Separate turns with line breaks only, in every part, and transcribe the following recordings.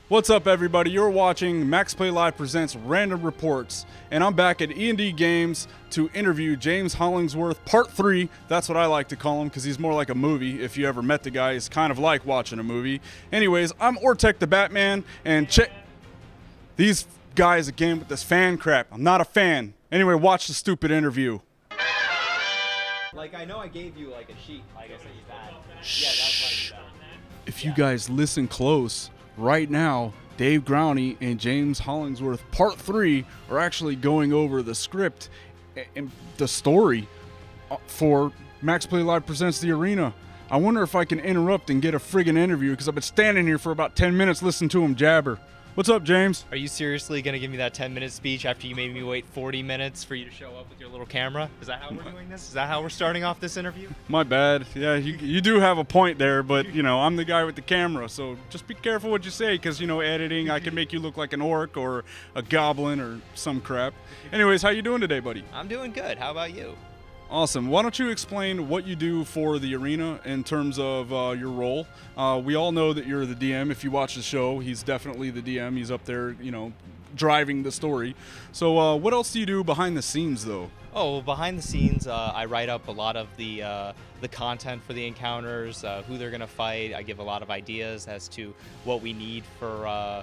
What's up, everybody? You're watching Max Play Live presents Random Reports, and I'm back at E&D Games to interview James Hollingsworth, Part 3. That's what I like to call him, because he's more like a movie. If you ever met the guy, he's kind of like watching a movie. Anyways, I'm Ortec the Batman, and check these guys again with this fan crap. I'm not a fan. Anyway, watch the stupid interview.
Like, I know I gave you, like, a sheet, like I said, that. Yeah, that's like that.
If you guys listen close, right now, Dave Growney and James Hollingsworth, Part 3, are actually going over the script and the story for Max Play Live Presents The Arena. I wonder if I can interrupt and get a friggin' interview, because I've been standing here for about 10 minutes listening to him jabber. What's up, James?
Are you seriously going to give me that 10-minute speech after you made me wait 40 minutes for you to show up with your little camera? Is that how we're doing this? Is that how we're starting off this interview?
My bad. Yeah, you do have a point there, but, you know, I'm the guy with the camera, so just be careful what you say, because, you know, editing, I can make you look like an orc or a goblin or some crap. Anyways, how you doing today, buddy?
I'm doing good. How about you?
Awesome. Why don't you explain what you do for the arena in terms of your role? We all know that you're the DM. If you watch the show, he's definitely the DM. He's up there, you know, driving the story. So what else do you do behind the scenes, though?
Oh, well, behind the scenes, I write up a lot of the content for the encounters, who they're going to fight. I give a lot of ideas as to what we need for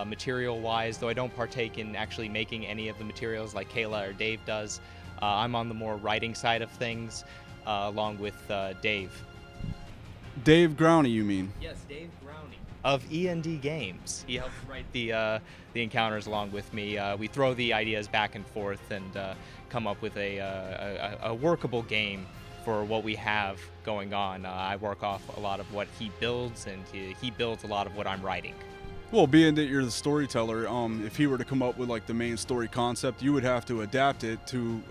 material-wise, though I don't partake in actually making any of the materials like Kayla or Dave does. I'm on the more writing side of things, along with Dave.
Dave Growney, you mean?
Yes, Dave Growney of E&D Games. He helps write the encounters along with me. We throw the ideas back and forth and come up with a workable game for what we have going on. I work off a lot of what he builds, and he builds a lot of what I'm writing.
Well, being that you're the storyteller, if he were to come up with like the main story concept, you would have to adapt it to,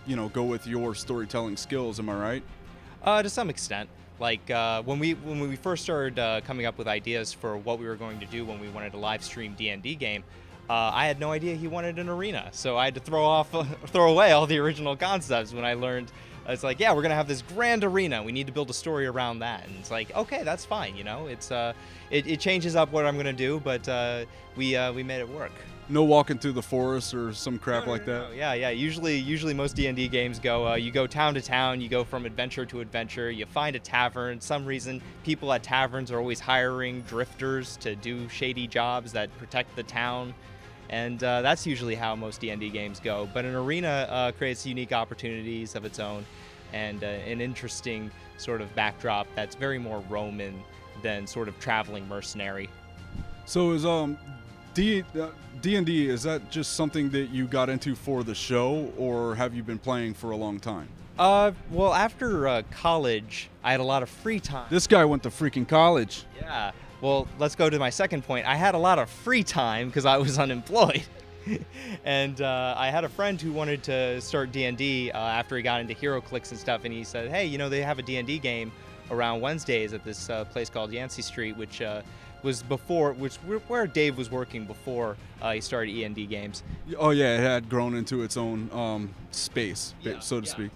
you know, go with your storytelling skills. Am I right?
To some extent. Like when we first started coming up with ideas for what we were going to do when we wanted to live stream D&D game, I had no idea he wanted an arena, so I had to throw away all the original concepts when I learned. It's like, yeah, we're gonna have this grand arena. We need to build a story around that, and it's like, okay, that's fine. You know, it changes up what I'm gonna do, but we made it work.
No walking through the forest or some crap like that.
No. Yeah. Usually most D&D games go, you go town to town, you go from adventure to adventure, you find a tavern. Some reason people at taverns are always hiring drifters to do shady jobs that protect the town. And that's usually how most D&D games go. But an arena creates unique opportunities of its own, and an interesting sort of backdrop that's very more Roman than sort of traveling mercenary.
So is D&D, is that just something that you got into for the show, or have you been playing for a long time?
Well, after college, I had a lot of free time.
This guy went to freaking college.
Yeah. Well, let's go to my second point. I had a lot of free time because I was unemployed. And I had a friend who wanted to start D&D after he got into HeroClix and stuff, and he said, hey, you know, they have a D&D game around Wednesdays at this place called Yancey Street, which was where Dave was working before he started E&D Games.
Oh yeah, it had grown into its own space, so to speak.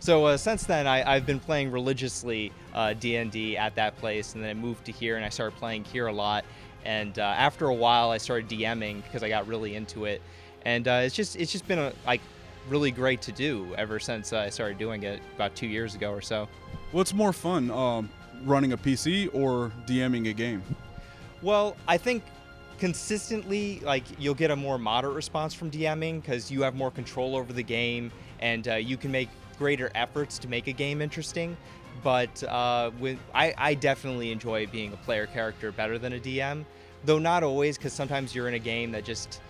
So since then, I've been playing religiously D&D at that place, and then I moved to here, and I started playing here a lot. And after a while, I started DMing because I got really into it, and it's just been like really great to do ever since I started doing it about 2 years ago or so.
What's more fun, running a PC or DMing a game?
Well, I think consistently, like, you'll get a more moderate response from DMing because you have more control over the game, and you can make greater efforts to make a game interesting. But I definitely enjoy being a player character better than a DM, though not always, because sometimes you're in a game that just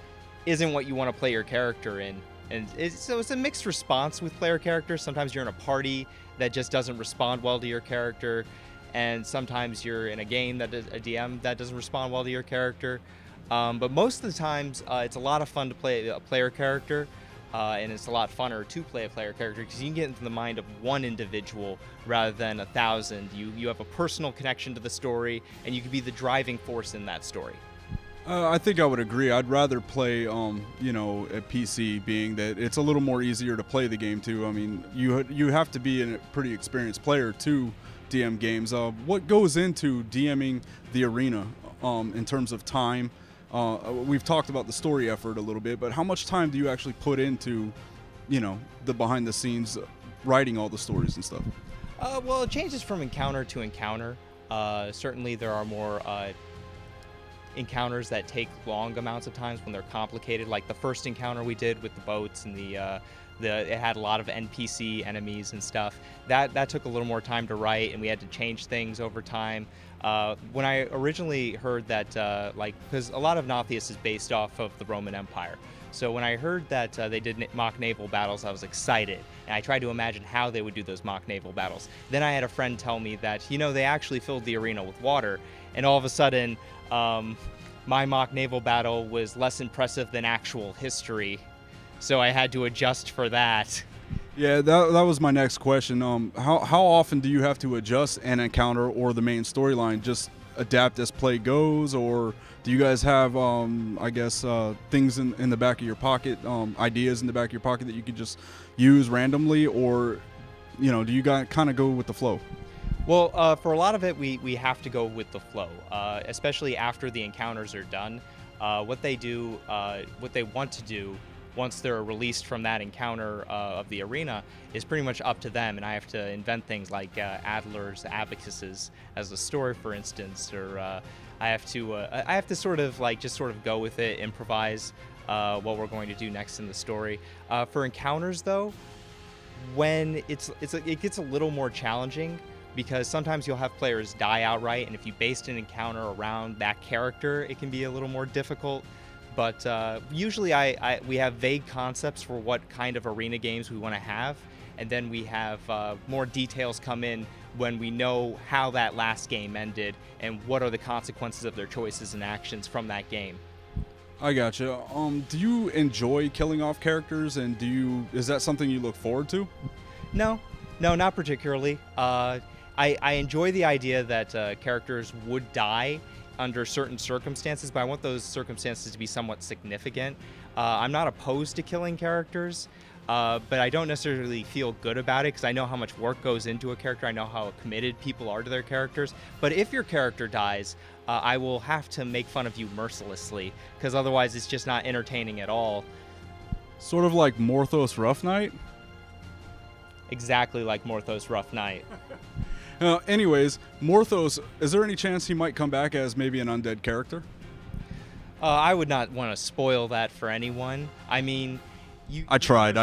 isn't what you want to play your character in. And so it's a mixed response with player characters. Sometimes you're in a party that just doesn't respond well to your character, and sometimes you're in a game that is a DM that doesn't respond well to your character. But most of the times, it's a lot of fun to play a player character. And it's a lot funner to play a player character because you can get into the mind of one individual rather than 1,000. You have a personal connection to the story, and you can be the driving force in that story.
I think I would agree. I'd rather play, you know, a PC, being that it's a little more easier to play the game too. I mean, you have to be a pretty experienced player to DM games. What goes into DMing the arena? in terms of time? We've talked about the story effort a little bit, but how much time do you actually put into, the behind the scenes writing all the stories and stuff?
Well, it changes from encounter to encounter. Certainly, there are more encounters that take long amounts of times when they're complicated. Like the first encounter we did with the boats and it had a lot of NPC enemies and stuff. That took a little more time to write, and we had to change things over time. When I originally heard that, because a lot of Nautheus is based off of the Roman Empire. So when I heard that they did mock naval battles, I was excited, and I tried to imagine how they would do those mock naval battles. Then I had a friend tell me that, they actually filled the arena with water, and all of a sudden, my mock naval battle was less impressive than actual history, so I had to adjust for that.
Yeah, that was my next question. How often do you have to adjust an encounter or the main storyline? Just adapt as play goes, or do you guys have, things in the back of your pocket, ideas in the back of your pocket that you could just use randomly, or, do you guys kind of go with the flow?
Well, for a lot of it, we have to go with the flow, especially after the encounters are done. What they want to do once they're released from that encounter of the arena is pretty much up to them, and I have to invent things like Adler's Abacuses as a story, for instance, or I have to sort of go with it, improvise what we're going to do next in the story. For encounters, though, when it gets a little more challenging, because sometimes you'll have players die outright, and if you based an encounter around that character, it can be a little more difficult. But usually we have vague concepts for what kind of arena games we want to have, and then we have more details come in when we know how that last game ended and what are the consequences of their choices and actions from that game.
I gotcha. Do you enjoy killing off characters, and is that something you look forward to?
No, not particularly. I enjoy the idea that characters would die under certain circumstances, but I want those circumstances to be somewhat significant. I'm not opposed to killing characters, but I don't necessarily feel good about it because I know how much work goes into a character. I know how committed people are to their characters. But if your character dies, I will have to make fun of you mercilessly, because otherwise it's just not entertaining at all.
Sort of like Morthos Rough Night?
Exactly like Morthos Rough Night.
Anyways, Morthos, is there any chance he might come back as maybe an undead character?
I would not want to spoil that for anyone. I mean,
I tried.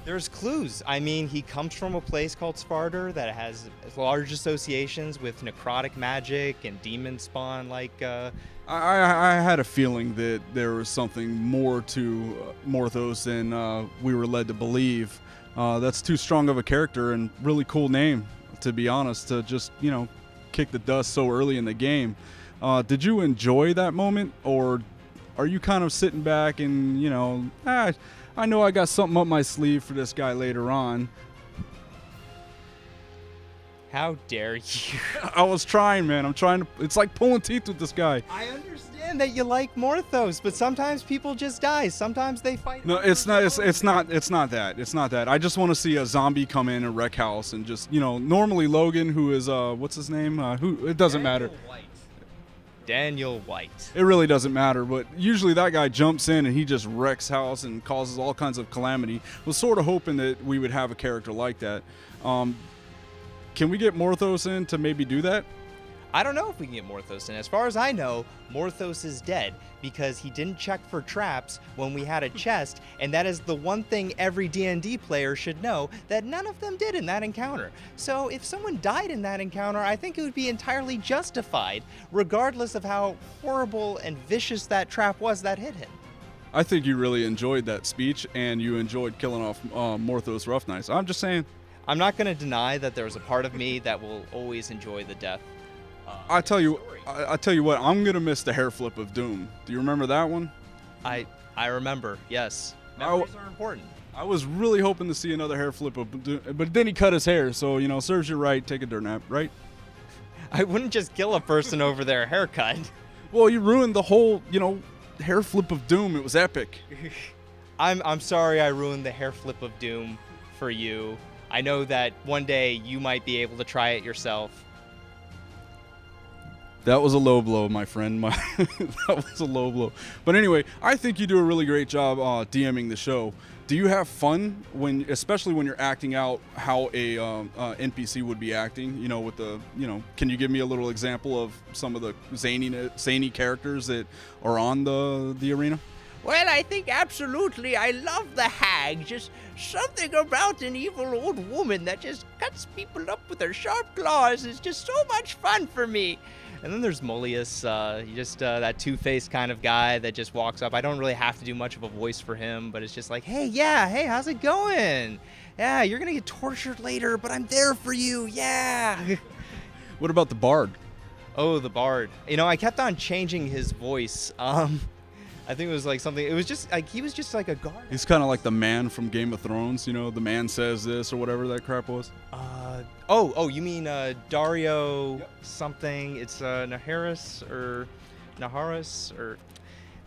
There's clues. I mean, he comes from a place called Sparter that has large associations with necrotic magic and demon spawn.
I had a feeling that there was something more to Morthos than we were led to believe. That's too strong of a character and really cool name, to be honest, to just, kick the dust so early in the game. Did you enjoy that moment, or are you kind of sitting back and, I know I got something up my sleeve for this guy later on?
How dare you?
I was trying, man. It's like pulling teeth with this guy.
I understand that you like Morthos, but sometimes people just die. Sometimes they fight.
No, it's not that. I just want to see a zombie come in and wreck house and just, normally Logan, who is, what's his name? It doesn't matter.
Daniel White.
It really doesn't matter, but usually that guy jumps in and he just wrecks house and causes all kinds of calamity. Was sort of hoping that we would have a character like that. Can we get Morthos in to maybe do that?
I don't know if we can get Morthos in. As far as I know, Morthos is dead because he didn't check for traps when we had a chest, and that is the one thing every D&D player should know that none of them did in that encounter. So if someone died in that encounter, I think it would be entirely justified, regardless of how horrible and vicious that trap was that hit him.
I think you really enjoyed that speech, and you enjoyed killing off Morthos Rough Nights. I'm just saying.
I'm not going to deny that there's a part of me that will always enjoy the death.
I tell you what, I'm gonna miss the hair flip of Doom. Do you remember that one?
I remember. Yes, memories are important.
I was really hoping to see another hair flip of Doom, but then he cut his hair, so serves you right. Take a dirt nap, right?
I wouldn't just kill a person over their haircut.
Well, you ruined the whole, hair flip of Doom. It was epic.
I'm sorry I ruined the hair flip of Doom for you. I know that one day you might be able to try it yourself.
That was a low blow, my friend. That was a low blow. But anyway, I think you do a really great job DMing the show. Do you have fun especially when you're acting out how a NPC would be acting? You know, with the, can you give me a little example of some of the zany characters that are on the arena?
Well, I think absolutely. I love the hag. Just something about an evil old woman that just cuts people up with her sharp claws is just so much fun for me.
And then there's Mullius, just that two-faced kind of guy that just walks up. I don't really have to do much of a voice for him, but it's just like, hey, how's it going? Yeah, you're gonna get tortured later, but I'm there for you, yeah.
What about the Bard?
Oh, the Bard. I kept on changing his voice. I think it was like something, it was just like, he was just like a guard.
He's kind of like the man from Game of Thrones, the man says this or whatever that crap was.
You mean Dario something? It's Naharis or Naharis or...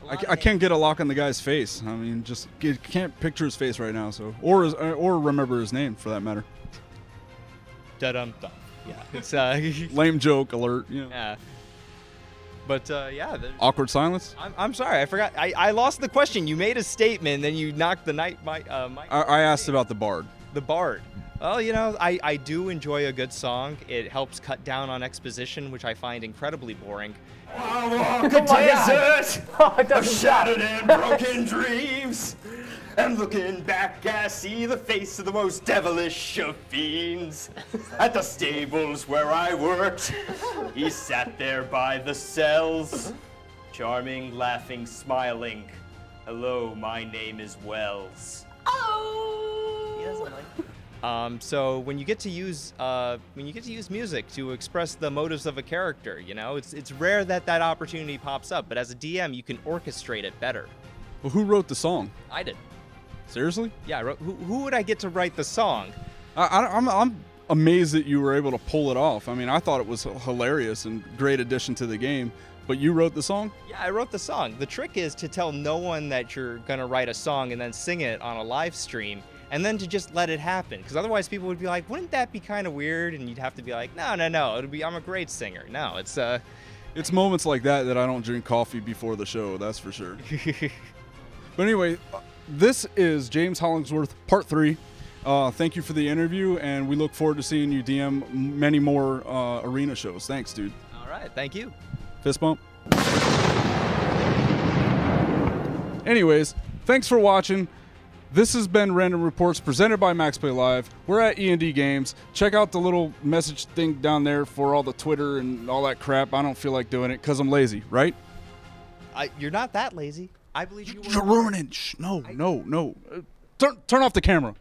I can't get a lock on the guy's face. I mean, just can't picture his face right now, so or remember his name for that matter.
Da-dum-dum. Yeah, it's
lame joke alert.
Yeah. But yeah.
Awkward silence.
I'm sorry, I forgot. I lost the question. You made a statement, then you knocked the mic.
I asked about the Bard.
The Bard. Well, I do enjoy a good song. It helps cut down on exposition, which I find incredibly boring.
I walk a desert of shattered and broken dreams. And looking back, I see the face of the most devilish of fiends. At the stables where I worked, he sat there by the cells. Charming, laughing, smiling. Hello, my name is Wells. Oh! He doesn't like
So when you get to use music to express the motives of a character, it's rare that opportunity pops up. But as a DM, you can orchestrate it better.
Well, who wrote the song?
I did.
Seriously?
Yeah, I wrote. Who would I get to write the song?
I'm amazed that you were able to pull it off. I mean, I thought it was hilarious and great addition to the game. But you wrote the song?
Yeah, I wrote the song. The trick is to tell no one that you're gonna write a song and then sing it on a live stream, and then to just let it happen. Because otherwise, people would be like, "Wouldn't that be kind of weird?" And you'd have to be like, "No. It'll be. I'm a great singer." No, it's
It's moments like that I don't drink coffee before the show. That's for sure. But anyway. This is James Hollingsworth, Part 3. Thank you for the interview, and we look forward to seeing you DM many more arena shows. Thanks, dude.
All right, thank you.
Fist bump. Anyways, thanks for watching. This has been Random Reports presented by Max Play Live. We're at E&D Games. Check out the little message thing down there for all the Twitter and all that crap. I don't feel like doing it because I'm lazy, right?
You're not that lazy. I believe you were.
You're ruining. No. Turn off the camera.